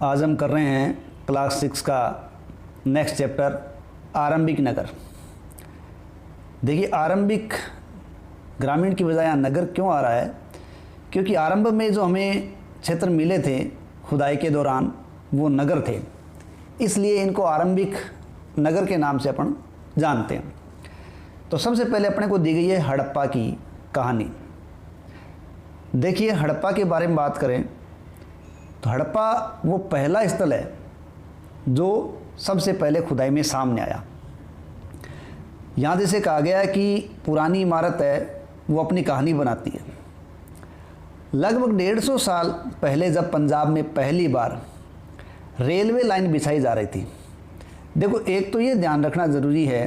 आज हम कर रहे हैं क्लास 6 का नेक्स्ट चैप्टर आरंभिक नगर। देखिए आरंभिक ग्रामीण की बजाय नगर क्यों आ रहा है, क्योंकि आरंभ में जो हमें क्षेत्र मिले थे खुदाई के दौरान वो नगर थे, इसलिए इनको आरंभिक नगर के नाम से अपन जानते हैं। तो सबसे पहले अपने को दी गई है हड़प्पा की कहानी। देखिए हड़प्पा के बारे में बात करें तो हड़प्पा वो पहला स्थल है जो सबसे पहले खुदाई में सामने आया। यहाँ जैसे कहा गया है कि पुरानी इमारत है वो अपनी कहानी बनाती है। लगभग 150 साल पहले जब पंजाब में पहली बार रेलवे लाइन बिछाई जा रही थी। देखो एक तो ये ध्यान रखना ज़रूरी है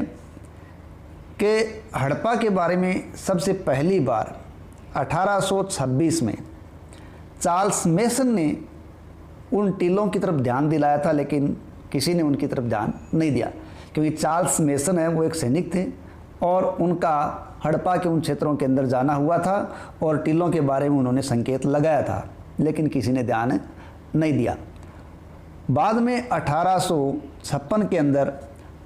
कि हड़प्पा के बारे में सबसे पहली बार 1826 में चार्ल्स मेसन ने उन टीलों की तरफ ध्यान दिलाया था, लेकिन किसी ने उनकी तरफ ध्यान नहीं दिया, क्योंकि चार्ल्स मेसन है वो एक सैनिक थे और उनका हड़प्पा के उन क्षेत्रों के अंदर जाना हुआ था और टीलों के बारे में उन्होंने संकेत लगाया था, लेकिन किसी ने ध्यान नहीं दिया। बाद में 1856 के अंदर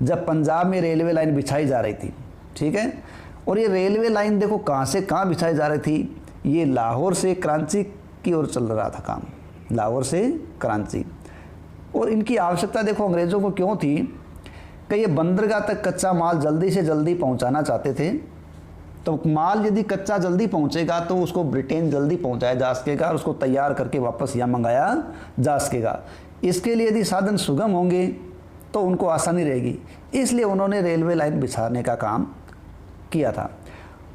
जब पंजाब में रेलवे लाइन बिछाई जा रही थी, ठीक है, और ये रेलवे लाइन देखो कहाँ से कहाँ बिछाई जा रही थी, ये लाहौर से कराची की ओर चल रहा था काम, लाहौर से कराची। और इनकी आवश्यकता देखो अंग्रेज़ों को क्यों थी कि ये बंदरगाह तक कच्चा माल जल्दी से जल्दी पहुंचाना चाहते थे। तो माल यदि कच्चा जल्दी पहुंचेगा तो उसको ब्रिटेन जल्दी पहुंचाया जा सकेगा और उसको तैयार करके वापस यहाँ मंगाया जा सकेगा। इसके लिए यदि साधन सुगम होंगे तो उनको आसानी रहेगी, इसलिए उन्होंने रेलवे लाइन बिछाने का काम किया था।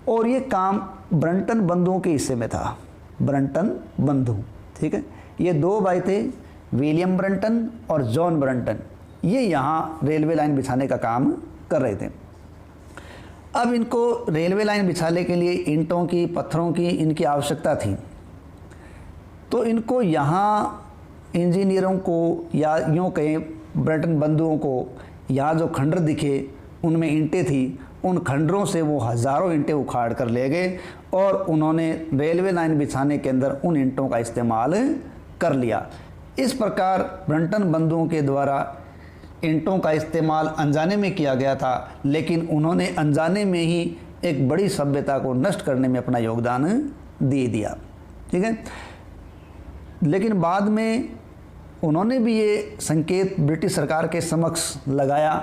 और ये काम ब्रंटन बंधुओं के हिस्से में था। ब्रंटन बंधु, ठीक है, ये दो भाई थे, विलियम ब्रंटन और जॉन ब्रंटन। ये यहाँ रेलवे लाइन बिछाने का काम कर रहे थे। अब इनको रेलवे लाइन बिछाने के लिए ईंटों की, पत्थरों की इनकी आवश्यकता थी। तो इनको यहाँ इंजीनियरों को या यूँ कहें ब्रंटन बंधुओं को यहाँ जो खंडर दिखे उनमें ईंटें थी, उन खंडरों से वो हज़ारों ईंटें उखाड़ कर ले गए और उन्होंने रेलवे लाइन बिछाने के अंदर उन ईंटों का इस्तेमाल कर लिया। इस प्रकार ब्रंटन बंधुओं के द्वारा ईंटों का इस्तेमाल अनजाने में किया गया था, लेकिन उन्होंने अनजाने में ही एक बड़ी सभ्यता को नष्ट करने में अपना योगदान दे दिया, ठीक है। लेकिन बाद में उन्होंने भी ये संकेत ब्रिटिश सरकार के समक्ष लगाया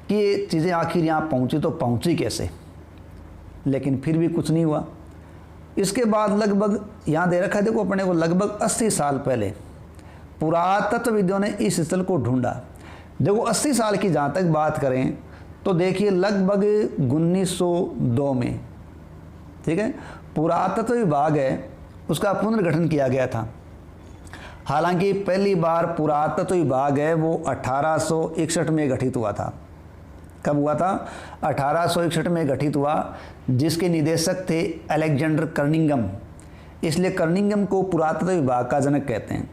कि ये चीज़ें आखिर यहाँ पहुँची तो पहुँची कैसे, लेकिन फिर भी कुछ नहीं हुआ। इसके बाद लगभग यहाँ दे रखा है देखो अपने को, लगभग 80 साल पहले पुरातत्वविदों ने इस स्थल को ढूंढा। देखो 80 साल की जहाँ तक बात करें तो देखिए लगभग 1902 में, ठीक है, पुरातत्व विभाग है उसका पुनर्गठन किया गया था। हालांकि पहली बार पुरातत्व विभाग है वो 1861 में गठित हुआ था। कब हुआ था? 1861 में गठित हुआ, जिसके निदेशक थे अलेक्जेंडर कर्निंगम। इसलिए कर्निंगम को पुरातत्व विभाग का जनक कहते हैं।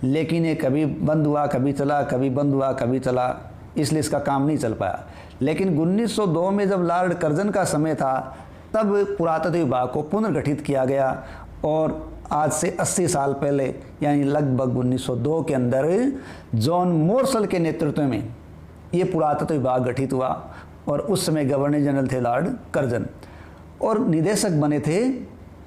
लेकिन ये कभी बंद हुआ कभी चला, कभी बंद हुआ कभी चला, इसलिए इसका काम नहीं चल पाया। लेकिन 1902 में जब लॉर्ड कर्जन का समय था तब पुरातत्व विभाग को पुनर्गठित किया गया और आज से 80 साल पहले यानी लगभग 1902 के अंदर जॉन मोरसल के नेतृत्व में ये पुरातत्व विभाग गठित हुआ और उस समय गवर्नर जनरल थे लॉर्ड कर्जन और निदेशक बने थे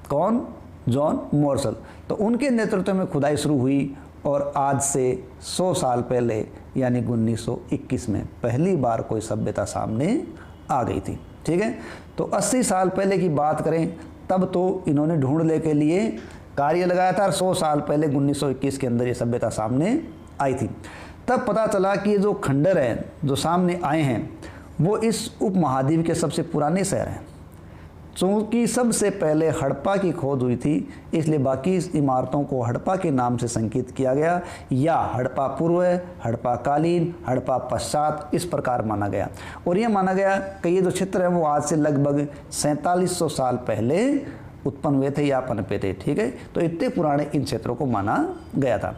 कौन? जॉन मोरसल। तो उनके नेतृत्व में खुदाई शुरू हुई और आज से 100 साल पहले यानी 1921 में पहली बार कोई सभ्यता सामने आ गई थी, ठीक है। तो 80 साल पहले की बात करें तब तो इन्होंने ढूंढने के लिए कार्य लगाया था और 100 साल पहले 1921 के अंदर ये सभ्यता सामने आई थी। तब पता चला कि ये जो खंडर हैं जो सामने आए हैं वो इस उपमहाद्वीप के सबसे पुराने शहर हैं। चूँकि सबसे पहले हड़प्पा की खोज हुई थी इसलिए बाकी इमारतों को हड़प्पा के नाम से संकेत किया गया, या हड़प्पा पूर्व, हड़प्पा कालीन, हड़प्पा पश्चात, इस प्रकार माना गया। और ये माना गया कि ये जो क्षेत्र है वो आज से लगभग 4700 साल पहले उत्पन्न हुए थे या पनपे थे, ठीक है। तो इतने पुराने इन क्षेत्रों को माना गया था।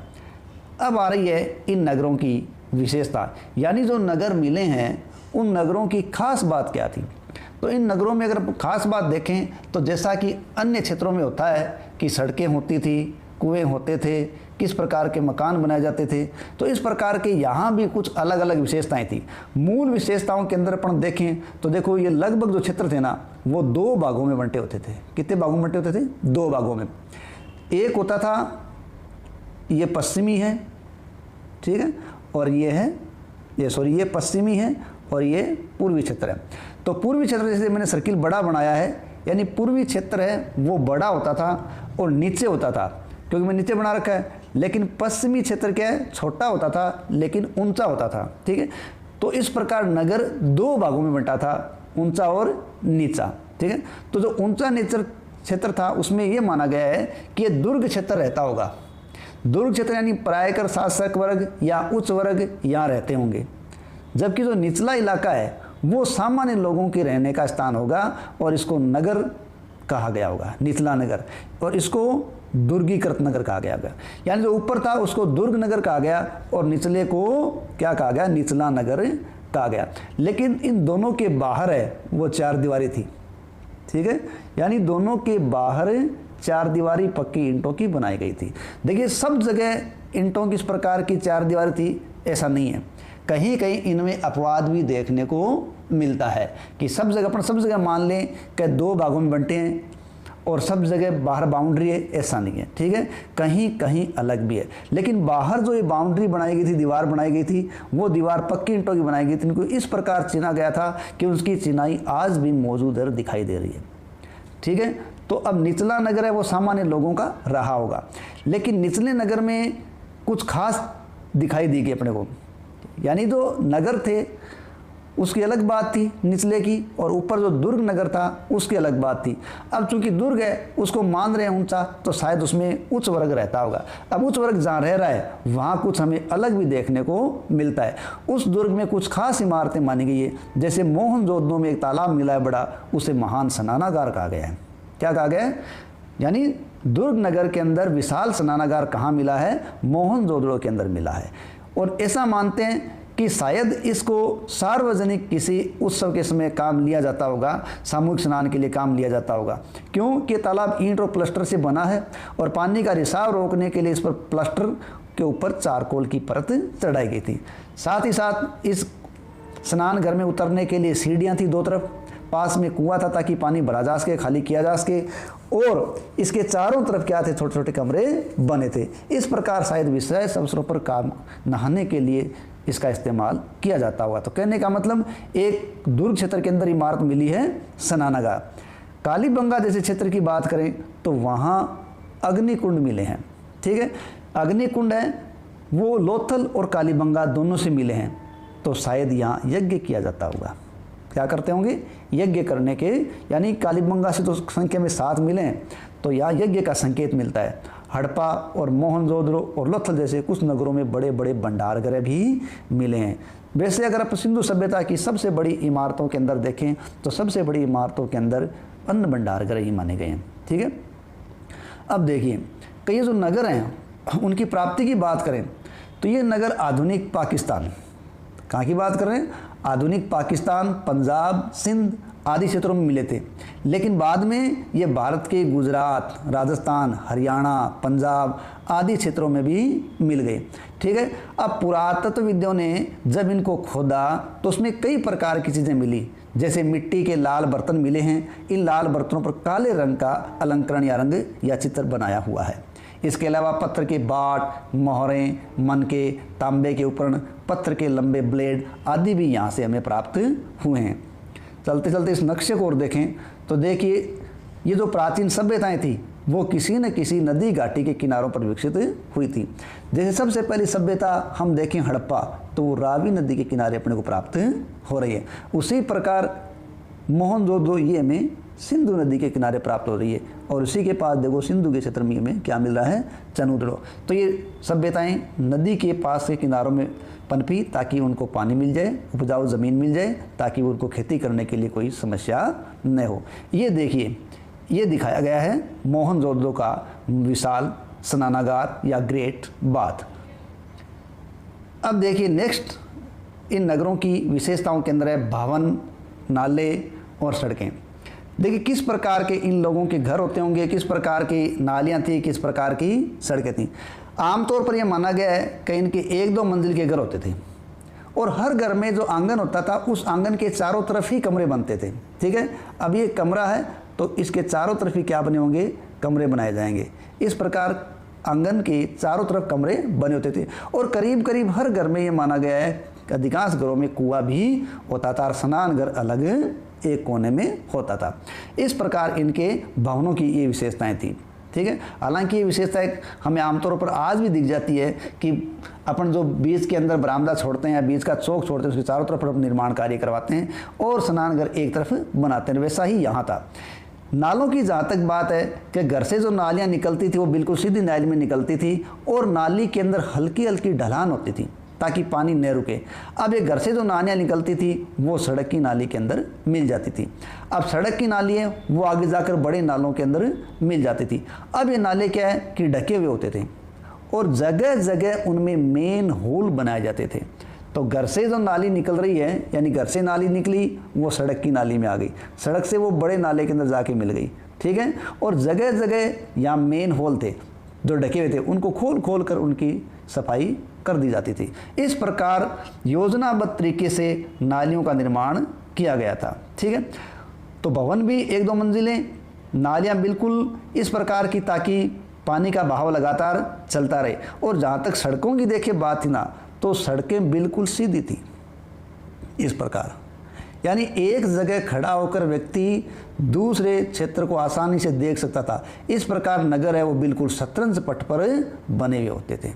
अब आ रही है इन नगरों की विशेषता, यानी जो नगर मिले हैं उन नगरों की खास बात क्या थी। तो इन नगरों में अगर खास बात देखें तो जैसा कि अन्य क्षेत्रों में होता है कि सड़कें होती थी, कुएं होते थे, किस प्रकार के मकान बनाए जाते थे। तो इस प्रकार के यहाँ भी कुछ अलग अलग विशेषताएं थी। मूल विशेषताओं के अंदर अपन देखें तो देखो ये लगभग जो क्षेत्र थे ना वो 2 भागों में बंटे होते थे। कितने भागों में बंटे होते थे? 2 भागों में। एक होता था ये पश्चिमी है, ठीक है, और ये है ये पश्चिमी है और ये पूर्वी क्षेत्र है। तो पूर्वी क्षेत्र जैसे मैंने सर्किल बड़ा बनाया है, यानी पूर्वी क्षेत्र है वो बड़ा होता था और नीचे होता था, क्योंकि मैं नीचे बना रखा है। लेकिन पश्चिमी क्षेत्र क्या है? छोटा होता था लेकिन ऊंचा होता था, ठीक है। तो इस प्रकार नगर 2 भागों में बंटा था, ऊंचा और नीचा, ठीक है। तो जो ऊंचा नीचा क्षेत्र था उसमें यह माना गया है कि ये दुर्ग क्षेत्र रहता होगा। दुर्ग क्षेत्र यानी प्रायकर शासक वर्ग या उच्च वर्ग यहाँ रहते होंगे, जबकि जो निचला इलाका है वो सामान्य लोगों के रहने का स्थान होगा और इसको नगर कहा गया होगा, निचला नगर, और इसको दुर्गीकृत नगर कहा गया होगा। यानी जो ऊपर था उसको दुर्ग नगर कहा गया और निचले को क्या कहा गया? निचला नगर कहा गया। लेकिन इन दोनों के बाहर है वो 4 दीवारी थी, ठीक है, यानी दोनों के बाहर 4 दीवारी पक्की ईंटों की बनाई गई थी। देखिए सब जगह ईंटों की इस प्रकार की 4 दीवारी थी ऐसा नहीं है, कहीं कहीं इनमें अपवाद भी देखने को मिलता है कि सब जगह मान लें कि 2 भागों में बंटे हैं और सब जगह बाहर बाउंड्री है, ऐसा नहीं है, ठीक है, कहीं कहीं अलग भी है। लेकिन बाहर जो ये बाउंड्री बनाई गई थी, दीवार बनाई गई थी, वो दीवार पक्की ईंटों की बनाई गई थी। इनको इस प्रकार चिना गया था कि उसकी चिनाई आज भी मौजूद है, दिखाई दे रही है, ठीक है। तो अब निचला नगर है वो सामान्य लोगों का रहा होगा, लेकिन निचले नगर में कुछ खास दिखाई दी गई अपने को, यानी जो नगर थे उसकी अलग बात थी निचले की, और ऊपर जो दुर्ग नगर था उसकी अलग बात थी। अब चूंकि दुर्ग है उसको मान रहे हैं ऊंचा, तो शायद उसमें उच्च वर्ग रहता होगा। अब उच्च वर्ग जहाँ रह रहा है वहाँ कुछ हमें अलग भी देखने को मिलता है। उस दुर्ग में कुछ खास इमारतें मानी गई है, जैसे मोहनजोदड़ो में एक तालाब मिला है बड़ा, उसे महान स्नानागार कहा गया है। क्या कहा गया है? यानी दुर्ग नगर के अंदर विशाल स्नानागार कहाँ मिला है? मोहनजोदड़ो के अंदर मिला है। और ऐसा मानते हैं कि शायद इसको सार्वजनिक किसी उत्सव के समय काम लिया जाता होगा, सामूहिक स्नान के लिए काम लिया जाता होगा, क्योंकि तालाब ईंट और प्लास्टर से बना है और पानी का रिसाव रोकने के लिए इस पर प्लास्टर के ऊपर चारकोल की परत चढ़ाई गई थी। साथ ही साथ इस स्नान घर में उतरने के लिए सीढ़ियाँ थी 2 तरफ, पास में कुआं था ताकि पानी भरा जा सके, खाली किया जा सके, और इसके चारों तरफ क्या थे? छोटे छोटे कमरे बने थे। इस प्रकार शायद विशेष अवसरों पर काम नहाने के लिए इसका इस्तेमाल किया जाता होगा। तो कहने का मतलब एक दुर्ग क्षेत्र के अंदर इमारत मिली है स्नानागार। कालीबंगा जैसे क्षेत्र की बात करें तो वहाँ अग्निकुंड मिले हैं, ठीक है। अग्निकुंड है वो लोथल और कालीबंगा दोनों से मिले हैं, तो शायद यहाँ यज्ञ किया जाता होगा। क्या करते होंगे? यज्ञ करने के, यानी कालीबंगा से तो संख्या में 7 मिले हैं, तो यहाँ यज्ञ का संकेत मिलता है। हड़प्पा और मोहनजोदड़ो और लोथल जैसे कुछ नगरों में बड़े बड़े भंडारगृह भी मिले हैं। वैसे अगर आप सिंधु सभ्यता की सबसे बड़ी इमारतों के अंदर देखें तो सबसे बड़ी इमारतों के अंदर अन्न भंडारगृह ही माने गए हैं, ठीक है। अब देखिए कई जो नगर हैं उनकी प्राप्ति की बात करें तो ये नगर आधुनिक पाकिस्तान, कहाँ की बात कर रहे हैं? आधुनिक पाकिस्तान, पंजाब, सिंध आदि क्षेत्रों में मिले थे, लेकिन बाद में ये भारत के गुजरात, राजस्थान, हरियाणा, पंजाब आदि क्षेत्रों में भी मिल गए, ठीक है। अब पुरातत्वविदों ने जब इनको खोदा तो उसमें कई प्रकार की चीज़ें मिली, जैसे मिट्टी के लाल बर्तन मिले हैं। इन लाल बर्तनों पर काले रंग का अलंकरण या रंग या चित्र बनाया हुआ है। इसके अलावा पत्थर के बाट, मोहरें, मनके, तांबे के उपकरण, पत्थर के लंबे ब्लेड आदि भी यहाँ से हमें प्राप्त हुए हैं। चलते चलते इस नक्शे को और देखें तो देखिए ये जो प्राचीन सभ्यताएं थी वो किसी न किसी नदी घाटी के किनारों पर विकसित हुई थी। जैसे सबसे पहली सभ्यता हम देखें हड़प्पा, तो वो रावी नदी के किनारे अपने को प्राप्त हो रही है। उसी प्रकार मोहनजोदड़ो ये हमें सिंधु नदी के किनारे प्राप्त हो रही है, और उसी के पास देखो सिंधु के क्षेत्र में हमें क्या मिल रहा है? चनुदड़ो। तो ये सभ्यताएं नदी के पास के किनारों में पनपी ताकि उनको पानी मिल जाए, उपजाऊ ज़मीन मिल जाए, ताकि उनको खेती करने के लिए कोई समस्या न हो। ये देखिए ये दिखाया गया है मोहनजोदड़ो का विशाल स्नानागार या ग्रेट बाथ। अब देखिए नेक्स्ट इन नगरों की विशेषताओं के अंदर है भवन, नाले और सड़कें। देखिए किस प्रकार के इन लोगों के घर होते होंगे, किस प्रकार की नालियाँ थी, किस प्रकार की सड़कें थीं। आमतौर पर यह माना गया है कि इनके 1-2 मंजिल के घर होते थे और हर घर में जो आंगन होता था उस आंगन के चारों तरफ ही कमरे बनते थे। ठीक है, अब ये कमरा है तो इसके चारों तरफ ही क्या बने होंगे, कमरे बनाए जाएंगे। इस प्रकार आंगन के चारों तरफ कमरे बने होते थे और करीब करीब हर घर में ये माना गया है कि अधिकांश घरों में कुआं भी होता था और स्नान घर अलग एक कोने में होता था। इस प्रकार इनके भवनों की ये विशेषताएं थी। ठीक है, हालांकि ये विशेषताएं हमें आमतौर पर आज भी दिख जाती है कि अपन जो बीच के अंदर बरामदा छोड़ते हैं या बीच का चौक छोड़ते हैं उसके चारों तरफ अपन निर्माण कार्य करवाते हैं और स्नान घर एक तरफ बनाते हैं, वैसा ही यहाँ था। नालों की जहाँ तक बात है कि घर से जो नालियाँ निकलती थी वो बिल्कुल सीधी नाली में निकलती थी और नाली के अंदर हल्की हल्की ढलान होती थी ताकि पानी न रुके। अब ये घर से जो नालियाँ निकलती थी वो सड़क की नाली के अंदर मिल जाती थी। अब सड़क की नाली है वो आगे जाकर बड़े नालों के अंदर मिल जाती थी। अब ये नाले क्या है कि ढके हुए होते थे और जगह जगह उनमें मेन होल बनाए जाते थे। तो घर से जो नाली निकल रही है यानी घर से नाली निकली वो सड़क की नाली में आ गई, सड़क से वो बड़े नाले के अंदर जाके मिल गई। ठीक है, और जगह जगह यहाँ मेन होल थे जो ढके हुए थे उनको खोल खोल कर उनकी सफाई कर दी जाती थी। इस प्रकार योजनाबद्ध तरीके से नालियों का निर्माण किया गया था। ठीक है, तो भवन भी 1-2 मंजिलें, नालियाँ बिल्कुल इस प्रकार की ताकि पानी का बहाव लगातार चलता रहे। और जहाँ तक सड़कों की देखिए बात थी ना तो सड़कें बिल्कुल सीधी थी इस प्रकार, यानी एक जगह खड़ा होकर व्यक्ति दूसरे क्षेत्र को आसानी से देख सकता था। इस प्रकार नगर है वो बिल्कुल शतरंज पट पर बने हुए होते थे।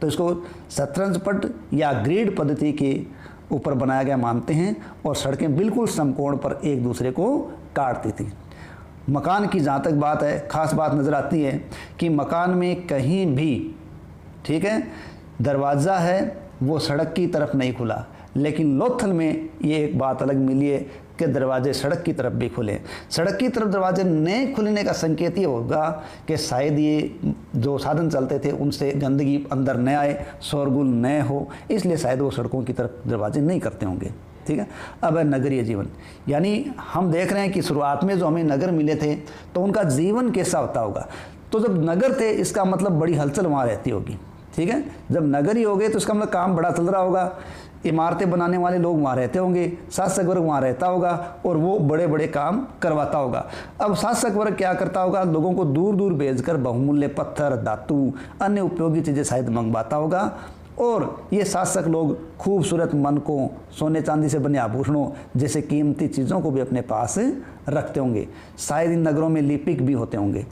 तो इसको शतरंज पट या ग्रिड पद्धति के ऊपर बनाया गया मानते हैं और सड़कें बिल्कुल समकोण पर एक दूसरे को काटती थी। मकान की जहाँ तक बात है खास बात नज़र आती है कि मकान में कहीं भी, ठीक है, दरवाज़ा है वो सड़क की तरफ नहीं खुला, लेकिन लोथल में ये एक बात अलग मिली है कि दरवाजे सड़क की तरफ भी खुले। सड़क की तरफ दरवाजे नहीं खुलने का संकेत ये होगा कि शायद ये जो साधन चलते थे उनसे गंदगी अंदर न आए, शोरगुल न हो, इसलिए शायद वो सड़कों की तरफ दरवाजे नहीं करते होंगे। ठीक है, अब है नगरीय जीवन, यानी हम देख रहे हैं कि शुरुआत में जो हमें नगर मिले थे तो उनका जीवन कैसा होता होगा। तो जब नगर थे इसका मतलब बड़ी हलचल वहाँ रहती होगी। ठीक है, जब नगर ही हो गए तो इसका मतलब काम बड़ा चल रहा होगा, इमारतें बनाने वाले लोग वहाँ रहते होंगे, शासक वर्ग वहाँ रहता होगा और वो बड़े बड़े काम करवाता होगा। अब शासक वर्ग क्या करता होगा, लोगों को दूर दूर भेजकर बहुमूल्य पत्थर, धातु, अन्य उपयोगी चीज़ें शायद मंगवाता होगा और ये शासक लोग खूबसूरत मनकों, सोने चांदी से बने आभूषणों जैसे कीमती चीज़ों को भी अपने पास रखते होंगे। शायद इन नगरों में लिपिक भी होते होंगे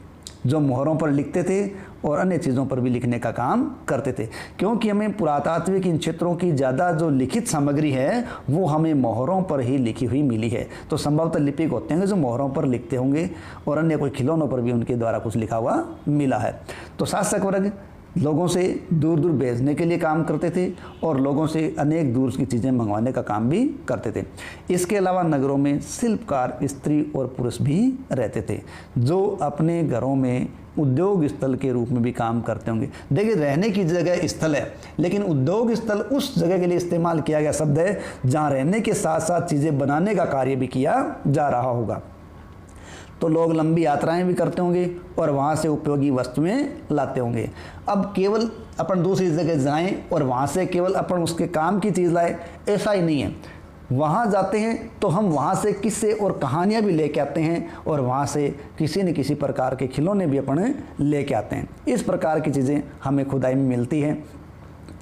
जो मोहरों पर लिखते थे और अन्य चीज़ों पर भी लिखने का काम करते थे, क्योंकि हमें पुरातात्विक इन क्षेत्रों की ज़्यादा जो लिखित सामग्री है वो हमें मोहरों पर ही लिखी हुई मिली है। तो संभवतः लिपिक होते हैं जो मोहरों पर लिखते होंगे और अन्य कोई खिलौनों पर भी उनके द्वारा कुछ लिखा हुआ मिला है। तो शासक वर्ग लोगों से दूर दूर भेजने के लिए काम करते थे और लोगों से अनेक दूर की चीज़ें मंगवाने का काम भी करते थे। इसके अलावा नगरों में शिल्पकार स्त्री और पुरुष भी रहते थे जो अपने घरों में उद्योग स्थल के रूप में भी काम करते होंगे। देखिए, रहने की जगह स्थल है लेकिन उद्योग स्थल उस जगह के लिए इस्तेमाल किया गया शब्द है जहाँ रहने के साथ साथ चीज़ें बनाने का कार्य भी किया जा रहा होगा। तो लोग लंबी यात्राएं भी करते होंगे और वहाँ से उपयोगी वस्तुएं लाते होंगे। अब केवल अपन दूसरी जगह जाएं और वहाँ से केवल अपन उसके काम की चीज़ लाए, ऐसा ही नहीं है। वहाँ जाते हैं तो हम वहाँ से किस्से और कहानियाँ भी लेके आते हैं और वहाँ से किसी न किसी प्रकार के खिलौने भी अपन लेके आते हैं। इस प्रकार की चीज़ें हमें खुदाई में मिलती हैं।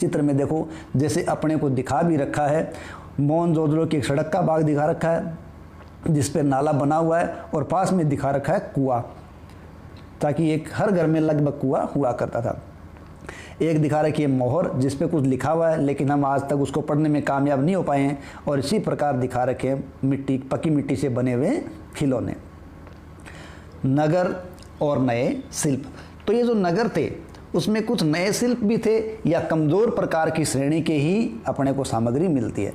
चित्र में देखो जैसे अपने को दिखा भी रखा है, मोहनजोदड़ो की एक सड़क का भाग दिखा रखा है जिस पे नाला बना हुआ है और पास में दिखा रखा है कुआं, ताकि एक हर घर में लगभग कुआं हुआ करता था। एक दिखा रखी है मोहर जिस पे कुछ लिखा हुआ है लेकिन हम आज तक उसको पढ़ने में कामयाब नहीं हो पाए हैं। और इसी प्रकार दिखा रखे हैं मिट्टी, पक्की मिट्टी से बने हुए खिलौने। नगर और नए शिल्प, तो ये जो नगर थे उसमें कुछ नए शिल्प भी थे या कमज़ोर प्रकार की श्रेणी के ही अपने को सामग्री मिलती है।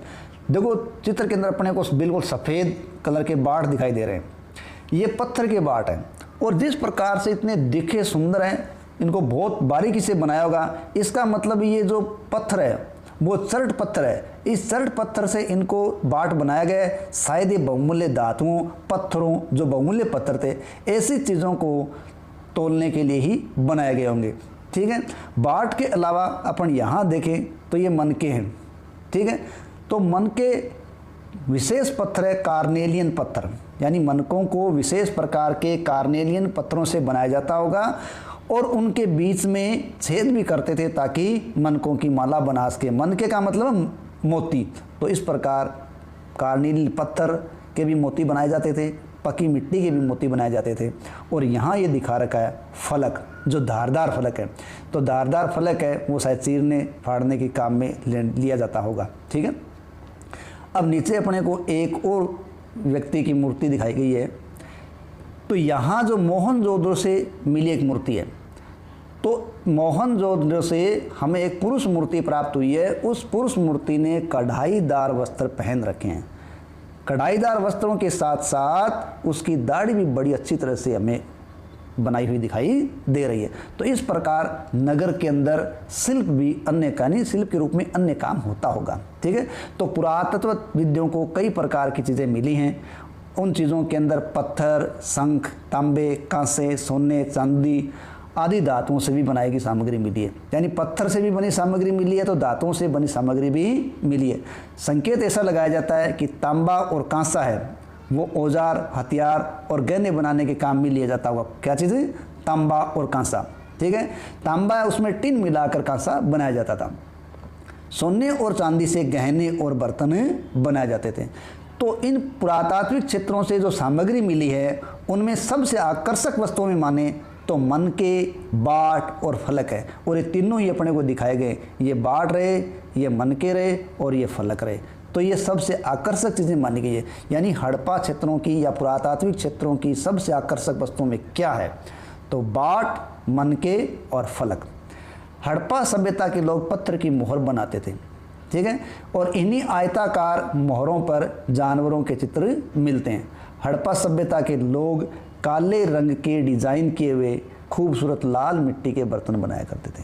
देखो चित्र के अंदर अपने को बिल्कुल सफ़ेद कलर के बाट दिखाई दे रहे हैं, ये पत्थर के बाट हैं और जिस प्रकार से इतने दिखे सुंदर हैं, इनको बहुत बारीकी से बनाया होगा। इसका मतलब ये जो पत्थर है वो चरट पत्थर है। इस चरट पत्थर से इनको बाट बनाया गया है। शायद ये बहुमूल्य धातुओं, पत्थरों, जो बहुमूल्य पत्थर थे, ऐसी चीज़ों को तोलने के लिए ही बनाए गए होंगे। ठीक है। बाट के अलावा अपन यहाँ देखें तो ये मनके हैं। ठीक है। तो मनके विशेष पत्थर है, कार्नेलियन पत्थर, यानी मनकों को विशेष प्रकार के कार्नेलियन पत्थरों से बनाया जाता होगा और उनके बीच में छेद भी करते थे ताकि मनकों की माला बना सके। मनके का मतलब मोती। तो इस प्रकार कार्नेलियन पत्थर के भी मोती बनाए जाते थे, पकी मिट्टी के भी मोती बनाए जाते थे। और यहाँ ये दिखा रखा है फलक, जो धारदार फलक है। तो धारदार फलक है वो शायद चीरने फाड़ने के काम में लिया जाता होगा। ठीक है। अब नीचे अपने को एक और व्यक्ति की मूर्ति दिखाई गई है। तो यहाँ जो मोहनजोदड़ो से मिली एक मूर्ति है, तो मोहनजोदड़ो से हमें एक पुरुष मूर्ति प्राप्त हुई है। उस पुरुष मूर्ति ने कढ़ाईदार वस्त्र पहन रखे हैं। कढ़ाईदार वस्त्रों के साथ साथ उसकी दाढ़ी भी बड़ी अच्छी तरह से हमें बनाई हुई दिखाई दे रही है। तो इस प्रकार नगर के अंदर शिल्प भी अन्य का नहीं, शिल्प के रूप में अन्य काम होता होगा। ठीक है। तो पुरातत्व विद्यों को कई प्रकार की चीज़ें मिली हैं। उन चीज़ों के अंदर पत्थर, शंख, तांबे, कांसे, सोने, चांदी आदि धातुओं से भी बनाई गई सामग्री मिली है। यानी पत्थर से भी बनी सामग्री मिली है तो धातुओं से बनी सामग्री भी मिली है। संकेत ऐसा लगाया जाता है कि तांबा और कांसा है वो औजार, हथियार और गहने बनाने के काम में लिया जाता होगा। क्या चीज़ है? तांबा और कांसा। ठीक है। तांबा है उसमें टिन मिलाकर कांसा बनाया जाता था। सोने और चांदी से गहने और बर्तन बनाए जाते थे। तो इन पुरातात्विक क्षेत्रों से जो सामग्री मिली है उनमें सबसे आकर्षक वस्तुओं में माने तो मनके, बाट और फलक है। और ये तीनों ही अपने को दिखाए गए। ये बाट रहे, ये मनके रहे और ये फलक रहे। तो ये सबसे आकर्षक चीज़ें मानी गई है। यानी हड़प्पा क्षेत्रों की या पुरातात्विक क्षेत्रों की सबसे आकर्षक वस्तुओं में क्या है? तो बाट, मनके और फलक। हड़प्पा सभ्यता के लोग पत्थर की मोहर बनाते थे। ठीक है। और इन्हीं आयताकार मोहरों पर जानवरों के चित्र मिलते हैं। हड़प्पा सभ्यता के लोग काले रंग के डिज़ाइन किए हुए खूबसूरत लाल मिट्टी के बर्तन बनाया करते थे।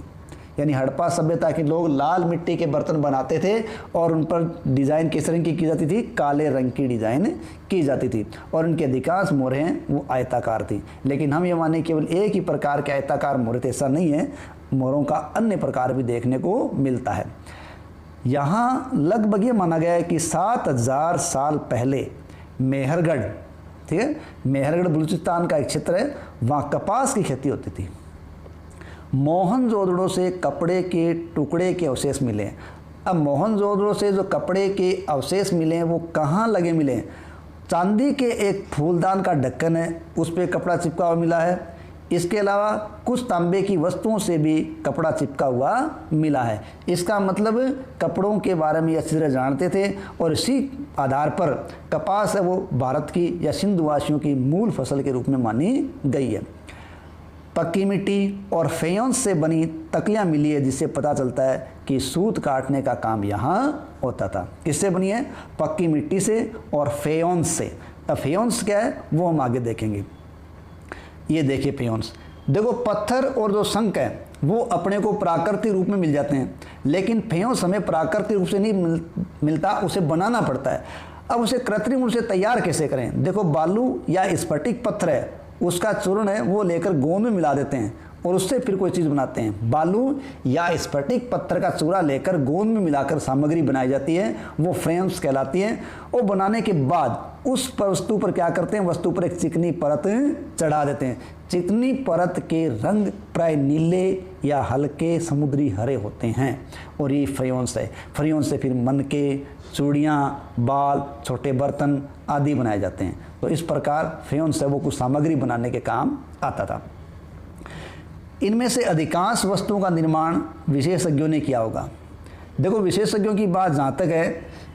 यानी हड़प्पा सभ्यता के लोग लाल मिट्टी के बर्तन बनाते थे और उन पर डिज़ाइन किस रंग की जाती थी? काले रंग की डिज़ाइन की जाती थी। और उनके अधिकांश मोहरें वो आयताकार थी। लेकिन हम ये माने केवल एक ही प्रकार के आयताकार मोहरे थे, ऐसा नहीं है। मोहरों का अन्य प्रकार भी देखने को मिलता है। यहाँ लगभग ये माना गया है कि 7000 साल पहले मेहरगढ़, ठीक है, मेहरगढ़ बलूचिस्तान का एक क्षेत्र है, वहाँ कपास की खेती होती थी। मोहनजोदड़ो से कपड़े के टुकड़े के अवशेष मिले हैं। अब मोहनजोदड़ो से जो कपड़े के अवशेष मिले हैं वो कहाँ लगे मिले हैं? चांदी के एक फूलदान का ढक्कन है, उस पर कपड़ा चिपका हुआ मिला है। इसके अलावा कुछ तांबे की वस्तुओं से भी कपड़ा चिपका हुआ मिला है। इसका मतलब कपड़ों के बारे में अच्छी तरह जानते थे और इसी आधार पर कपास है वो भारत की या सिंधुवासियों की मूल फसल के रूप में मानी गई है। पक्की मिट्टी और फेयोंस से बनी तकलियाँ मिली है, जिससे पता चलता है कि सूत काटने का काम यहाँ होता था। किससे बनी है? पक्की मिट्टी से और फेयोंस से। अब फेयोंस क्या है वो हम आगे देखेंगे। ये देखिए फेयोंस, देखो पत्थर और जो शंख है वो अपने को प्राकृतिक रूप में मिल जाते हैं, लेकिन फेयोंस हमें प्राकृतिक रूप से नहीं मिलता, उसे बनाना पड़ता है। अब उसे कृत्रिम रूप से तैयार कैसे करें? देखो बालू या स्फटिक पत्थर है, उसका चूर्ण है वो लेकर गोंद में मिला देते हैं और उससे फिर कोई चीज़ बनाते हैं। बालू या स्फटिक पत्थर का चूरा लेकर गोंद में मिलाकर सामग्री बनाई जाती है, वो फेयोंस कहलाती है। और बनाने के बाद उस वस्तु पर क्या करते हैं? वस्तु पर एक चिकनी परत चढ़ा देते हैं। चिकनी परत के रंग प्राय नीले या हल्के समुद्री हरे होते हैं और ये फेयोंस है। फेयोंस से फिर मनके, चूड़ियाँ, बाल, छोटे बर्तन आदि बनाए जाते हैं। तो इस प्रकार फेयोंस है वो कुछ सामग्री बनाने के काम आता था। इनमें से अधिकांश वस्तुओं का निर्माण विशेषज्ञों ने किया होगा। देखो विशेषज्ञों की बात जहाँ तक है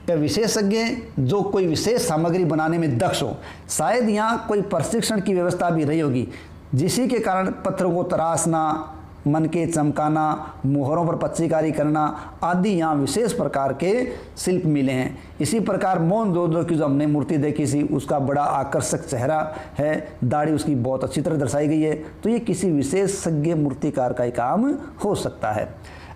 कि विशेषज्ञ जो कोई विशेष सामग्री बनाने में दक्ष हो, शायद यहाँ कोई प्रशिक्षण की व्यवस्था भी रही होगी, जिसी के कारण पत्थरों को तराशना, मन के चमकाना, मोहरों पर पच्चीकारी करना आदि यहाँ विशेष प्रकार के शिल्प मिले हैं। इसी प्रकार मोहनजोदड़ो की जो हमने मूर्ति देखी थी उसका बड़ा आकर्षक चेहरा है, दाढ़ी उसकी बहुत अच्छी तरह दर्शाई गई है। तो ये किसी विशेषज्ञ मूर्तिकार का ही काम हो सकता है।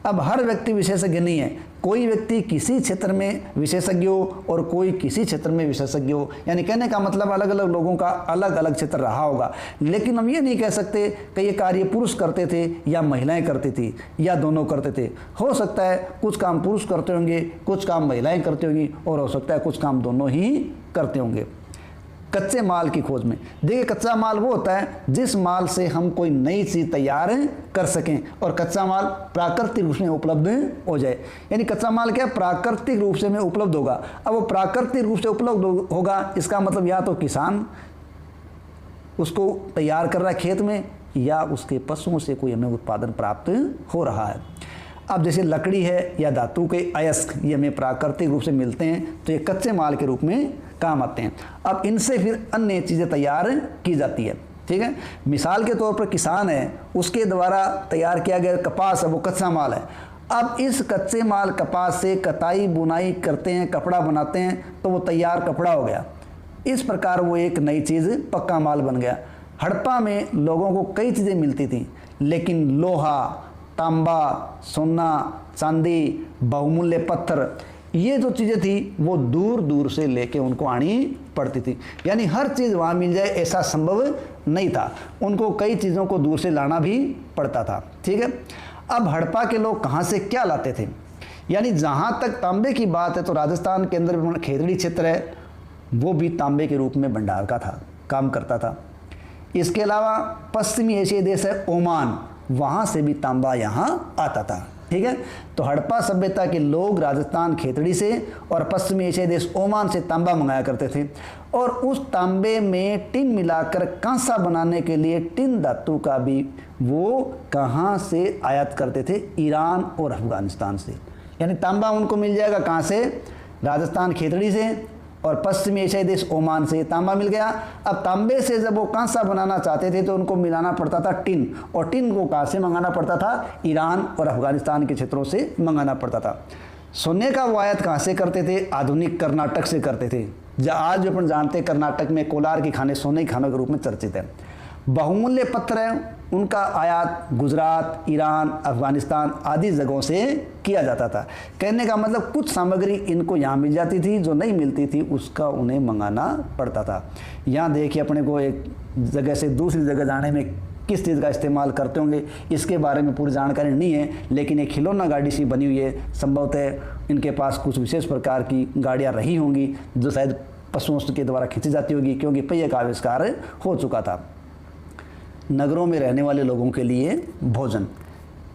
अब हर व्यक्ति विशेषज्ञ नहीं है, कोई व्यक्ति किसी क्षेत्र में विशेषज्ञ हो और कोई किसी क्षेत्र में विशेषज्ञ हो, यानी कहने का मतलब अलग अलग लोगों का अलग अलग क्षेत्र रहा होगा। लेकिन हम ये नहीं कह सकते कि ये कार्य पुरुष करते थे या महिलाएं करती थी या दोनों करते थे। हो सकता है कुछ काम पुरुष करते होंगे, कुछ काम महिलाएं करती होंगी, और हो सकता है कुछ काम दोनों ही करते होंगे। कच्चे माल की खोज में देखिए, कच्चा माल वो होता है जिस माल से हम कोई नई चीज़ तैयार कर सकें, और कच्चा माल प्राकृतिक रूप से उपलब्ध हो जाए। यानी कच्चा माल क्या प्राकृतिक रूप से में उपलब्ध होगा। अब वो प्राकृतिक रूप से उपलब्ध होगा, इसका मतलब या तो किसान उसको तैयार कर रहा है खेत में, या उसके पशुओं से कोई हमें उत्पादन प्राप्त हो रहा है। अब जैसे लकड़ी है या धातु के अयस्क, ये हमें प्राकृतिक रूप से मिलते हैं, तो ये कच्चे माल के रूप में काम आते हैं। अब इनसे फिर अन्य चीज़ें तैयार की जाती है। ठीक है, मिसाल के तौर पर किसान है, उसके द्वारा तैयार किया गया कपास है, वो कच्चा माल है। अब इस कच्चे माल कपास से कताई बुनाई करते हैं, कपड़ा बनाते हैं, तो वो तैयार कपड़ा हो गया। इस प्रकार वो एक नई चीज़ पक्का माल बन गया। हड़प्पा में लोगों को कई चीज़ें मिलती थी, लेकिन लोहा, तांबा, सोना, चांदी, बहुमूल्य पत्थर, ये जो चीज़ें थी वो दूर दूर से लेके उनको आनी पड़ती थी। यानी हर चीज़ वहाँ मिल जाए ऐसा संभव नहीं था, उनको कई चीज़ों को दूर से लाना भी पड़ता था। ठीक है, अब हड़प्पा के लोग कहाँ से क्या लाते थे? यानी जहाँ तक तांबे की बात है तो राजस्थान के अंदर खेतड़ी क्षेत्र है, वो भी तांबे के रूप में भंडार का था, काम करता था। इसके अलावा पश्चिमी एशियाई देश है ओमान, वहाँ से भी तांबा यहाँ आता था। ठीक है, तो हड़प्पा सभ्यता के लोग राजस्थान खेतड़ी से और पश्चिमी एशियाई देश ओमान से तांबा मंगाया करते थे, और उस तांबे में टिन मिलाकर कांसा बनाने के लिए टिन धातु का भी वो कहाँ से आयात करते थे? ईरान और अफगानिस्तान से। यानी तांबा उनको मिल जाएगा कहाँ से? राजस्थान खेतड़ी से और पश्चिमी एशियाई देश ओमान से तांबा मिल गया। अब तांबे से जब वो कांसा बनाना चाहते थे तो उनको मिलाना पड़ता था टिन, और टिन को कहाँ से मंगाना पड़ता था? ईरान और अफगानिस्तान के क्षेत्रों से मंगाना पड़ता था। सोने का वो आयात कहाँ से करते थे? आधुनिक कर्नाटक से करते थे। आज जो अपन जानते हैं कर्नाटक में कोलार के खाने सोने के खानों के रूप में चर्चित है। बहुमूल्य पत्थर है, उनका आयात गुजरात, ईरान, अफगानिस्तान आदि जगहों से किया जाता था। कहने का मतलब कुछ सामग्री इनको यहाँ मिल जाती थी, जो नहीं मिलती थी उसका उन्हें मंगाना पड़ता था। यहाँ देखिए, अपने को एक जगह से दूसरी जगह जाने में किस चीज़ का इस्तेमाल करते होंगे इसके बारे में पूरी जानकारी नहीं है, लेकिन एक खिलौना गाड़ी सी बनी हुई है। संभवतः इनके पास कुछ विशेष प्रकार की गाड़ियाँ रही होंगी जो शायद पशुओं के द्वारा खींची जाती होगी, क्योंकि पहिए का आविष्कार हो चुका था। नगरों में रहने वाले लोगों के लिए भोजन,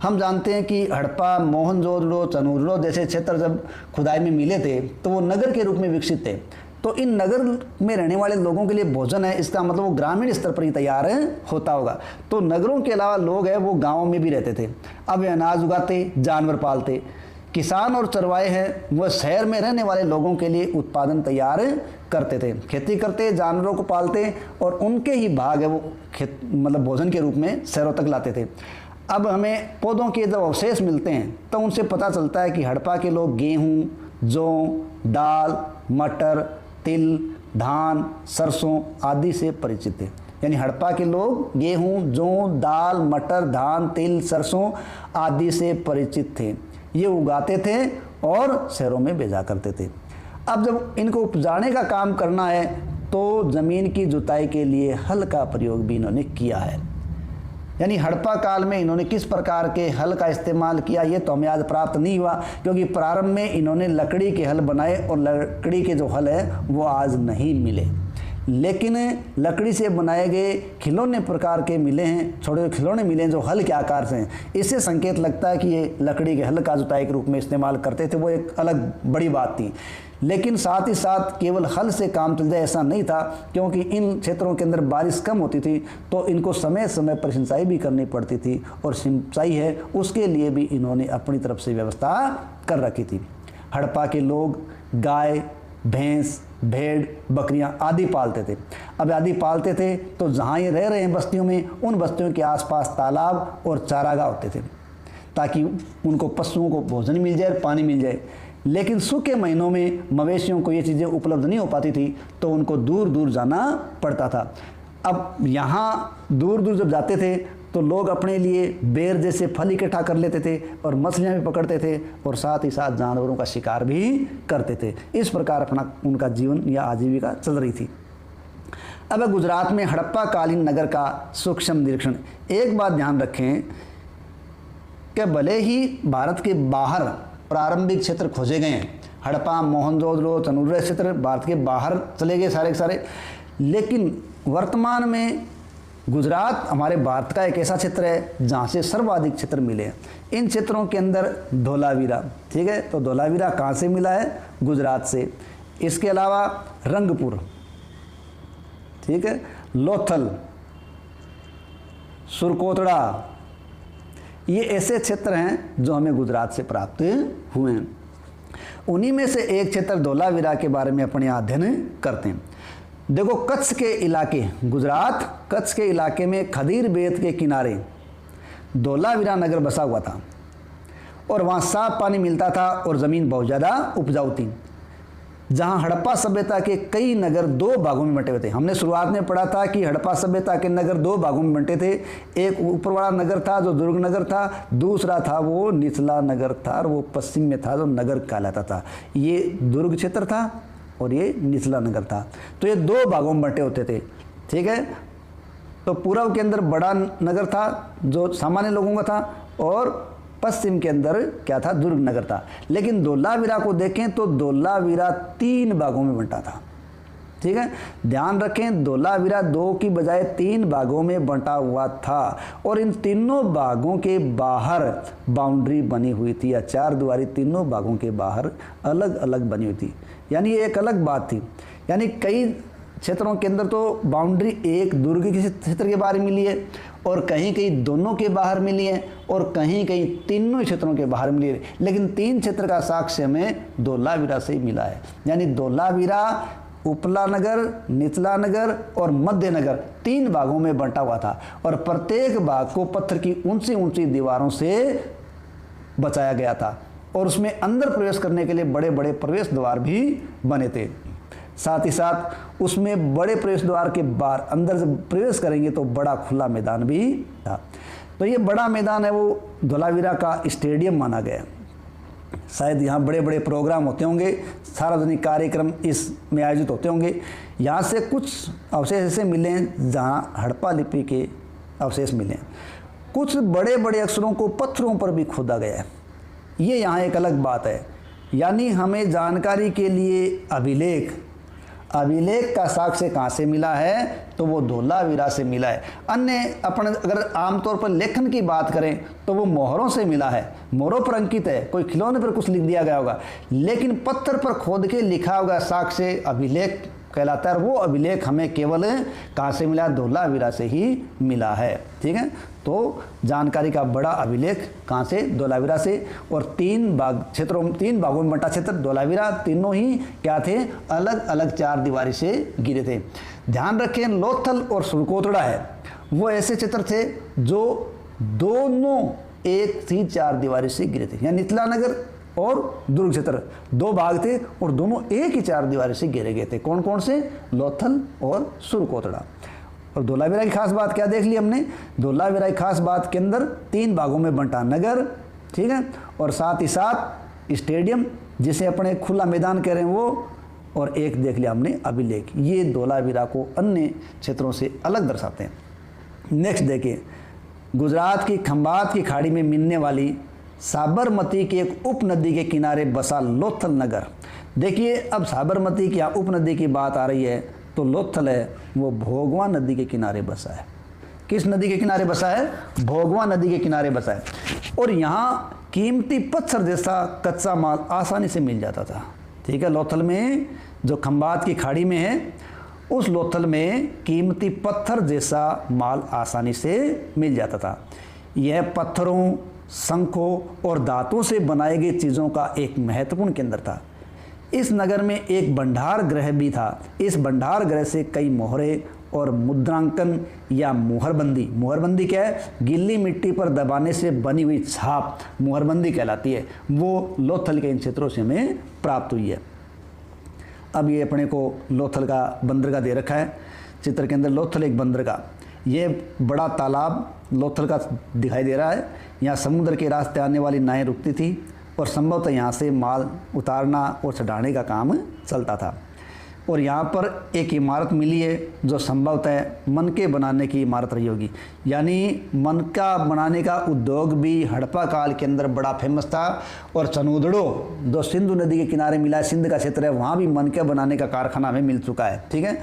हम जानते हैं कि हड़प्पा, मोहनजोदड़ो, चनूरो जैसे क्षेत्र जब खुदाई में मिले थे तो वो नगर के रूप में विकसित थे। तो इन नगर में रहने वाले लोगों के लिए भोजन है, इसका मतलब वो ग्रामीण स्तर पर ही तैयार होता होगा। तो नगरों के अलावा लोग हैं वो गाँव में भी रहते थे। अब वे अनाज उगाते, जानवर पालते। किसान और चरवाहे हैं वह शहर में रहने वाले लोगों के लिए उत्पादन तैयार करते थे, खेती करते, जानवरों को पालते, और उनके ही भाग है वो मतलब भोजन के रूप में शहरों तक लाते थे। अब हमें पौधों के जब अवशेष मिलते हैं तो उनसे पता चलता है कि हड़प्पा के लोग गेहूँ, जौ, दाल, मटर, तिल, धान, सरसों आदि से परिचित थे। यानी हड़प्पा के लोग गेहूँ, जौ, दाल, मटर, धान, तिल, सरसों आदि से परिचित थे। ये उगाते थे और शहरों में भेजा करते थे। अब जब इनको उपजाने का काम करना है तो ज़मीन की जुताई के लिए हल का प्रयोग भी इन्होंने किया है। यानी हड़प्पा काल में इन्होंने किस प्रकार के हल का इस्तेमाल किया ये तो हमें आज प्राप्त नहीं हुआ, क्योंकि प्रारंभ में इन्होंने लकड़ी के हल बनाए और लकड़ी के जो हल है वो आज नहीं मिले। लेकिन लकड़ी से बनाए गए खिलौने प्रकार के मिले हैं, छोटे खिलौने मिले हैं जो हल के आकार से हैं। इससे संकेत लगता है कि ये लकड़ी के हल का जुताई के रूप में इस्तेमाल करते थे, वो एक अलग बड़ी बात थी। लेकिन साथ ही साथ केवल हल से काम चल जाए ऐसा नहीं था, क्योंकि इन क्षेत्रों के अंदर बारिश कम होती थी तो इनको समय समय पर सिंचाई भी करनी पड़ती थी, और सिंचाई है उसके लिए भी इन्होंने अपनी तरफ से व्यवस्था कर रखी थी। हड़प्पा के लोग गाय, भैंस, भेड़, बकरियां आदि पालते थे। अब आदि पालते थे तो जहाँ ये रह रहे हैं बस्तियों में, उन बस्तियों के आसपास तालाब और चारागाह होते थे ताकि उनको पशुओं को भोजन मिल जाए, पानी मिल जाए। लेकिन सूखे महीनों में मवेशियों को ये चीज़ें उपलब्ध नहीं हो पाती थी तो उनको दूर दूर जाना पड़ता था। अब यहाँ दूर दूर जब जाते थे तो लोग अपने लिए बेर जैसे फल इकट्ठा कर लेते थे और मछलियाँ भी पकड़ते थे और साथ ही साथ जानवरों का शिकार भी करते थे। इस प्रकार अपना उनका जीवन या आजीविका चल रही थी। अब गुजरात में हड़प्पा कालीन नगर का सूक्ष्म निरीक्षण। एक बात ध्यान रखें कि भले ही भारत के बाहर प्रारंभिक क्षेत्र खोजे गए हैं, हड़प्पा, मोहनजोदड़ो, तनूर क्षेत्र भारत के बाहर चले गए सारे के सारे, लेकिन वर्तमान में गुजरात हमारे भारत का एक ऐसा क्षेत्र है जहाँ से सर्वाधिक क्षेत्र मिले हैं। इन क्षेत्रों के अंदर धोलावीरा, ठीक है, तो धोलावीरा कहाँ से मिला है? गुजरात से। इसके अलावा रंगपुर, ठीक है, लोथल, सुरकोतड़ा, ये ऐसे क्षेत्र हैं जो हमें गुजरात से प्राप्त हुए हैं। उन्हीं में से एक क्षेत्र धोलावीरा के बारे में अपने अध्ययन करते हैं। देखो, कच्छ के इलाके, गुजरात कच्छ के इलाके में खदीर बेत के किनारे धोलावीरा नगर बसा हुआ था और वहाँ साफ पानी मिलता था और ज़मीन बहुत ज़्यादा उपजाऊ थी। जहाँ हड़प्पा सभ्यता के कई नगर दो भागों में बंटे हुए थे। हमने शुरुआत में पढ़ा था कि हड़प्पा सभ्यता के नगर दो भागों में बंटे थे। एक ऊपर वाला नगर था जो दुर्ग नगर था, दूसरा था वो निचला नगर था और वो पश्चिम में था जो नगर कहलाता था। ये दुर्ग क्षेत्र था और ये निचला नगर था। तो ये दो भागों में बंटे होते थे, ठीक है। तो पूर्व के अंदर बड़ा नगर था जो सामान्य लोगों का था और पश्चिम के अंदर क्या था? दुर्ग नगर था। लेकिन धोलावीरा को देखें तो धोलावीरा तीन भागों में बंटा था, ठीक है। ध्यान रखें, धोलावीरा दो की बजाय तीन भागों में बंटा हुआ था और इन तीनों भागों के बाहर बाउंड्री बनी हुई थी या चार दीवारी तीनों भागों के बाहर अलग अलग बनी हुई थी। यानी ये एक अलग बात थी। यानी कई क्षेत्रों के अंदर तो बाउंड्री एक दुर्ग के क्षेत्र के बाहर मिली है और कहीं कहीं दोनों के बाहर मिली है और कहीं कहीं तीनों क्षेत्रों के बाहर मिली है, लेकिन तीन क्षेत्र का साक्ष्य हमें धोलावीरा से ही मिला है। यानी धोलावीरा उपला नगर, निचला नगर और मध्य नगर तीन भागों में बंटा हुआ था और प्रत्येक भाग को पत्थर की ऊंची ऊंची दीवारों से बचाया गया था और उसमें अंदर प्रवेश करने के लिए बड़े बड़े प्रवेश द्वार भी बने थे। साथ ही साथ उसमें बड़े प्रवेश द्वार के बाहर अंदर जब प्रवेश करेंगे तो बड़ा खुला मैदान भी था। तो ये बड़ा मैदान है वो धोलावीरा का स्टेडियम माना गया। शायद यहाँ बड़े बड़े प्रोग्राम होते होंगे, सार्वजनिक कार्यक्रम इसमें आयोजित होते होंगे। यहाँ से कुछ अवशेष ऐसे मिले हैं जहाँ हड़प्पा लिपि के अवशेष मिले हैं। कुछ बड़े बड़े अक्षरों को पत्थरों पर भी खोदा गया है। ये यहाँ एक अलग बात है। यानी हमें जानकारी के लिए अभिलेख का साक्ष्य कहाँ से मिला है? तो वो धोलावीरा से मिला है। अन्य अपन अगर आमतौर पर लेखन की बात करें तो वो मोहरों से मिला है, मोहरों पर अंकित है, कोई खिलौने पर कुछ लिख दिया गया होगा, लेकिन पत्थर पर खोद के लिखा होगा साक्ष्य अभिलेख कहलाता है। वो अभिलेख हमें केवल कहाँ से मिला? धोलावीरा से ही मिला है, ठीक है। तो जानकारी का बड़ा अभिलेख कहाँ से? धोलावीरा से। और तीन भागों में बंटा क्षेत्र धोलावीरा, तीनों ही क्या थे? अलग अलग चार दीवारी से गिरे थे। ध्यान रखें, लोथल और सुरकोतड़ा है वो ऐसे क्षेत्र थे जो दोनों एक सी चार दीवारी से गिरे थे। यानी निचला नगर और दुर्ग क्षेत्र दो भाग थे और दोनों एक ही चार दीवारी से घेरे गए थे। कौन कौन से? लोथल और सुरकोतड़ा। और धोलावीरा की खास बात क्या देख ली हमने? धोलावीरा की खास बात के अंदर तीन भागों में बंटा नगर, ठीक है, और साथ ही साथ स्टेडियम जिसे अपने खुला मैदान कह रहे हैं वो, और एक देख लिया हमने अभिलेख। ये धोलावीरा को अन्य क्षेत्रों से अलग दर्शाते हैं। नेक्स्ट देखिए, गुजरात की खंभात की खाड़ी में मिलने वाली साबरमती की एक उपनदी के किनारे बसा लोथल नगर। देखिए, अब साबरमती की उपनदी की बात आ रही है तो लोथल है वो भोगवा नदी के किनारे बसा है। किस नदी के किनारे बसा है? भोगवा नदी के किनारे बसा है। और यहाँ कीमती पत्थर जैसा कच्चा माल आसानी से मिल जाता था, ठीक है। लोथल में जो खंभात की खाड़ी में है उस लोथल में कीमती पत्थर जैसा माल आसानी से मिल जाता था। यह पत्थरों, शंखों और धातुओं से बनाई गई चीज़ों का एक महत्वपूर्ण केंद्र था। इस नगर में एक भंडार गृह भी था। इस भंडार गृह से कई मोहरे और मुद्रांकन या मुहरबंदी क्या है? गिल्ली मिट्टी पर दबाने से बनी हुई छाप मुहरबंदी कहलाती है। वो लोथल के इन क्षेत्रों से हमें प्राप्त हुई है। अब ये अपने को लोथल का बंदरगाह दे रखा है चित्र के अंदर। लोथल एक बंदरगाह, ये बड़ा तालाब लोथल का दिखाई दे रहा है। यहाँ समुद्र के रास्ते आने वाली नावें रुकती थी और संभवतः यहाँ से माल उतारना और चढ़ाने का काम चलता था। और यहाँ पर एक इमारत मिली है जो संभवतः मनके बनाने की इमारत रही होगी। यानी मनका बनाने का उद्योग भी हड़प्पा काल के अंदर बड़ा फेमस था। और चनूदड़ो जो सिंधु नदी के किनारे मिला है, सिंध का क्षेत्र है, वहाँ भी मनके बनाने का कारखाना हमें मिल चुका है। ठीक है,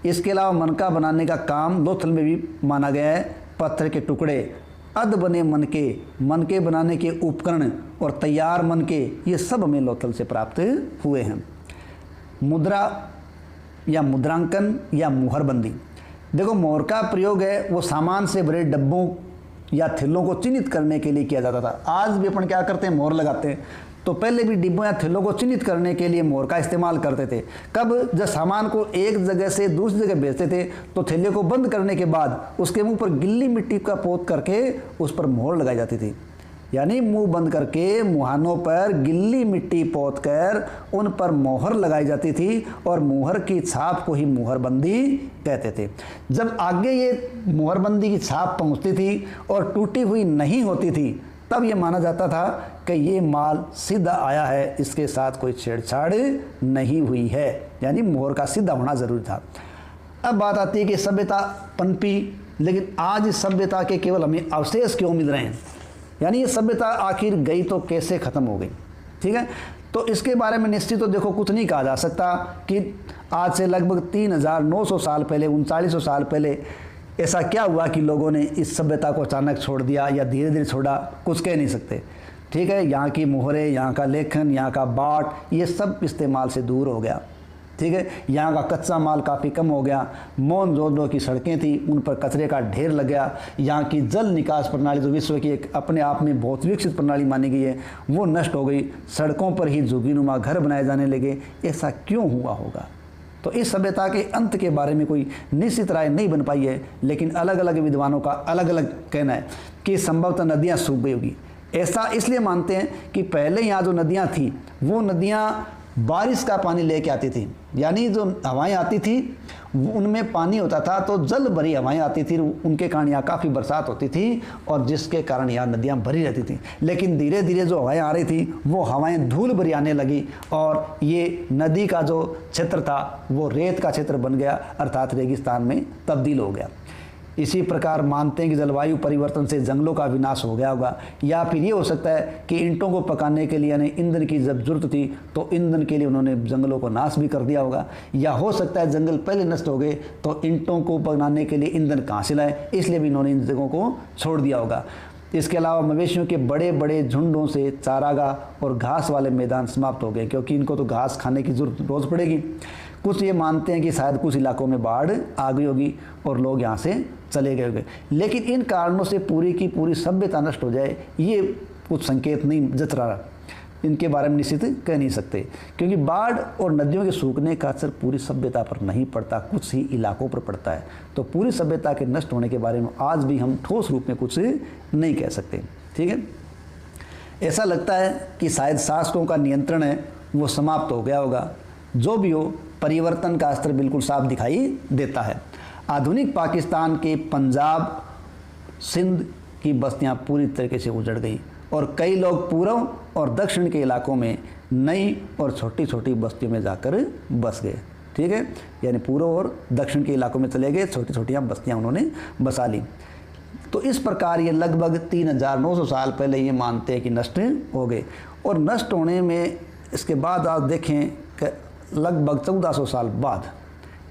इसके अलावा मनका बनाने का काम लोथल में भी माना गया है। पत्थर के टुकड़े, अध बने मनके, मनके बनाने के उपकरण और तैयार मनके, ये सब हमें लोथल से प्राप्त हुए हैं। मुद्रा या मुद्रांकन या मुहरबंदी, देखो मोहर का प्रयोग है वो सामान से भरे डब्बों या थैलों को चिन्हित करने के लिए किया जाता था। आज भी अपन क्या करते हैं, मोहर लगाते हैं। तो पहले भी डिब्बों या थैलों को चिन्हित करने के लिए मोहर का इस्तेमाल करते थे। कब, जब सामान को एक जगह से दूसरी जगह भेजते थे तो थैले को बंद करने के बाद उसके मुंह पर गिल्ली मिट्टी का पोत करके उस पर मोहर लगाई जाती थी। यानी मुंह बंद करके मुहानों पर गिल्ली मिट्टी पोत कर उन पर मोहर लगाई जाती थी और मोहर की छाप को ही मुहरबंदी कहते थे। जब आगे ये मुहरबंदी की छाप पहुंचती थी और टूटी हुई नहीं होती थी तब ये माना जाता था कि ये माल सीधा आया है, इसके साथ कोई छेड़छाड़ नहीं हुई है, यानी मोहर का सीधा होना जरूरी था। अब बात आती है कि सभ्यता पनपी, लेकिन आज इस सभ्यता के केवल हमें अवशेष क्यों मिल रहे हैं, यानी ये सभ्यता आखिर गई तो कैसे ख़त्म हो गई। ठीक है, तो इसके बारे में निश्चित तो देखो कुछ नहीं कहा जा सकता कि आज से लगभग 3900 साल पहले, 3900 साल पहले ऐसा क्या हुआ कि लोगों ने इस सभ्यता को अचानक छोड़ दिया या धीरे धीरे छोड़ा, कुछ कह नहीं सकते। ठीक है, यहाँ की मोहरें, यहाँ का लेखन, यहाँ का बाट, ये सब इस्तेमाल से दूर हो गया। ठीक है, यहाँ का कच्चा माल काफ़ी कम हो गया। मोहनजोदड़ो की सड़कें थी, उन पर कचरे का ढेर लग गया। यहाँ की जल निकास प्रणाली जो विश्व की एक अपने आप में बहुत विकसित प्रणाली मानी गई है, वो नष्ट हो गई। सड़कों पर ही झुग्गीनुमा घर बनाए जाने लगे। ऐसा क्यों हुआ होगा? तो इस सभ्यता के अंत के बारे में कोई निश्चित राय नहीं बन पाई है, लेकिन अलग अलग विद्वानों का अलग अलग कहना है कि संभवतः नदियाँ सूख गई होगी। ऐसा इसलिए मानते हैं कि पहले यहाँ जो नदियाँ थी वो नदियाँ बारिश का पानी लेके आती थी, यानी जो हवाएं आती थी उनमें पानी होता था, तो जल भरी हवाएं आती थी, उनके कारण यहाँ काफ़ी बरसात होती थी और जिसके कारण यहाँ नदियाँ भरी रहती थी। लेकिन धीरे धीरे जो हवाएं आ रही थी वो हवाएं धूल भरी आने लगी और ये नदी का जो क्षेत्र था वो रेत का क्षेत्र बन गया, अर्थात रेगिस्तान में तब्दील हो गया। इसी प्रकार मानते हैं कि जलवायु परिवर्तन से जंगलों का विनाश हो गया होगा, या फिर ये हो सकता है कि ईंटों को पकाने के लिए यानी ईंधन की जब जरूरत थी तो ईंधन के लिए उन्होंने जंगलों को नाश भी कर दिया होगा, या हो सकता है जंगल पहले नष्ट हो गए तो ईंटों को बनाने के लिए ईंधन कहाँ से लाए, इसलिए भी इन्होंने इन जगहों को छोड़ दिया होगा। इसके अलावा मवेशियों के बड़े बड़े झुंडों से चारागाह और घास वाले मैदान समाप्त हो गए, क्योंकि इनको तो घास खाने की जरूरत रोज़ पड़ेगी। कुछ ये मानते हैं कि शायद कुछ इलाकों में बाढ़ आ गई होगी और लोग यहाँ से चले गए होंगे, लेकिन इन कारणों से पूरी की पूरी सभ्यता नष्ट हो जाए ये कुछ संकेत नहीं जच रहा। इनके बारे में निश्चित कह नहीं सकते, क्योंकि बाढ़ और नदियों के सूखने का असर पूरी सभ्यता पर नहीं पड़ता, कुछ ही इलाकों पर पड़ता है। तो पूरी सभ्यता के नष्ट होने के बारे में आज भी हम ठोस रूप में कुछ नहीं कह सकते। ठीक है, ऐसा लगता है कि शायद शासकों का नियंत्रण है वो समाप्त हो गया होगा। जो भी हो, परिवर्तन का अस्त्र बिल्कुल साफ दिखाई देता है। आधुनिक पाकिस्तान के पंजाब, सिंध की बस्तियां पूरी तरीके से उजड़ गई और कई लोग पूर्व और दक्षिण के इलाकों में नई और छोटी छोटी बस्तियों में जाकर बस गए। ठीक है, यानी पूर्व और दक्षिण के इलाकों में चले गए, छोटी छोटियाँ बस्तियाँ उन्होंने बसा ली। तो इस प्रकार ये लगभग 3900 साल पहले ये मानते हैं कि नष्ट हो गए। और नष्ट होने में इसके बाद आप देखें कि लगभग 1400 साल बाद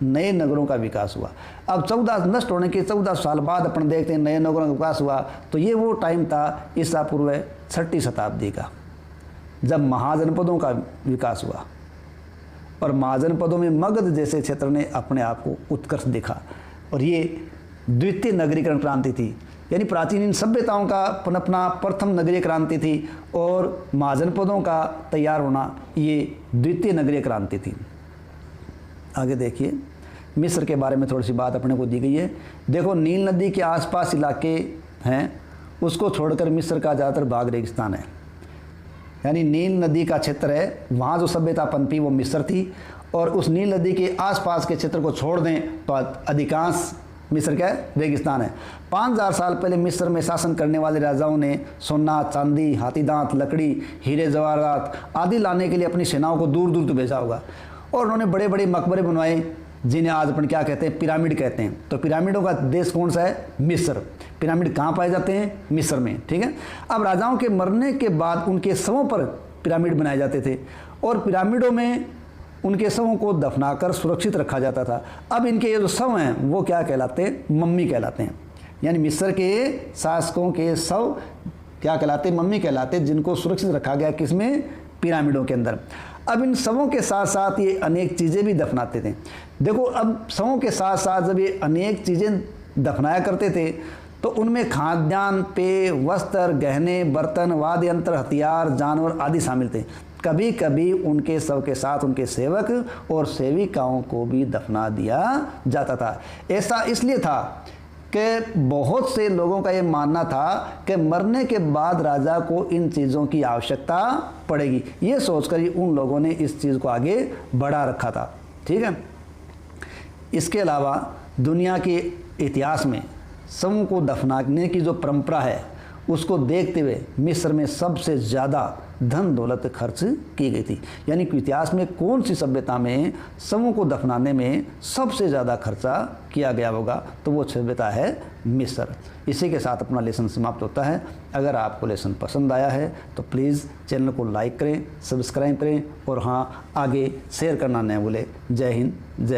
नए नगरों का विकास हुआ। अब 14 नष्ट होने के 14 साल बाद अपन देखते हैं नए नगरों का विकास हुआ, तो ये वो टाइम था ईसा पूर्व 6वीं शताब्दी का, जब महाजनपदों का विकास हुआ और महाजनपदों में मगध जैसे क्षेत्र ने अपने आप को उत्कर्ष देखा। और ये द्वितीय नगरीकरण क्रांति थी, यानी प्राचीन इन सभ्यताओं का पनपना प्रथम नगरीय क्रांति थी और महाजनपदों का तैयार होना ये द्वितीय नगरीय क्रांति थी। आगे देखिए, मिस्र के बारे में थोड़ी सी बात अपने को दी गई है। देखो, नील नदी के आसपास इलाके हैं, उसको छोड़कर मिस्र का ज़्यादातर भाग रेगिस्तान है। यानी नील नदी का क्षेत्र है, वहाँ जो सभ्यता पनपी वो मिस्र थी, और उस नील नदी के आसपास के क्षेत्र को छोड़ दें तो अधिकांश मिस्र क्या है? रेगिस्तान है। 5000 साल पहले मिस्र में शासन करने वाले राजाओं ने सोना, चांदी, हाथी दांत, लकड़ी, हीरे जवाहरात आदि लाने के लिए अपनी सेनाओं को दूर दूर तक भेजा होगा, और उन्होंने बड़े बड़े मकबरे बनवाए जिन्हें आज अपन क्या कहते हैं? पिरामिड कहते हैं। तो पिरामिडों का देश कौन सा है? मिस्र। पिरामिड कहाँ पाए जाते हैं? मिस्र में। ठीक है। अब राजाओं के मरने के बाद उनके शवों पर पिरामिड बनाए जाते थे, और पिरामिडों में उनके शवों को दफनाकर सुरक्षित रखा जाता था। अब इनके ये जो शव हैं वो क्या कहलाते हैं? मम्मी कहलाते हैं। यानी मिस्र के शासकों के शव क्या कहलाते? मम्मी कहलाते, जिनको सुरक्षित रखा गया किसमें? पिरामिडों के अंदर। अब इन शवों के साथ साथ ये अनेक चीज़ें भी दफनाते थे। देखो, अब शवों के साथ साथ जब ये अनेक चीज़ें दफनाया करते थे तो उनमें खाद्यान्न, पेय, वस्त्र, गहने, बर्तन, वाद्य यंत्र, हथियार, जानवर आदि शामिल थे। कभी कभी उनके शव के साथ उनके सेवक और सेविकाओं को भी दफना दिया जाता था। ऐसा इसलिए था कि बहुत से लोगों का ये मानना था कि मरने के बाद राजा को इन चीज़ों की आवश्यकता पड़ेगी। ये सोचकर ही उन लोगों ने इस चीज़ को आगे बढ़ा रखा था। ठीक है। इसके अलावा दुनिया के इतिहास में शवों को दफनाने की जो परंपरा है उसको देखते हुए मिस्र में सबसे ज़्यादा धन दौलत खर्च की गई थी। यानी कि इतिहास में कौन सी सभ्यता में शवों को दफनाने में सबसे ज़्यादा खर्चा किया गया होगा, तो वो सभ्यता है मिस्र। इसी के साथ अपना लेसन समाप्त होता है। अगर आपको लेसन पसंद आया है तो प्लीज़ चैनल को लाइक करें, सब्सक्राइब करें, और हाँ, आगे शेयर करना न भूलें। जय हिंद, जय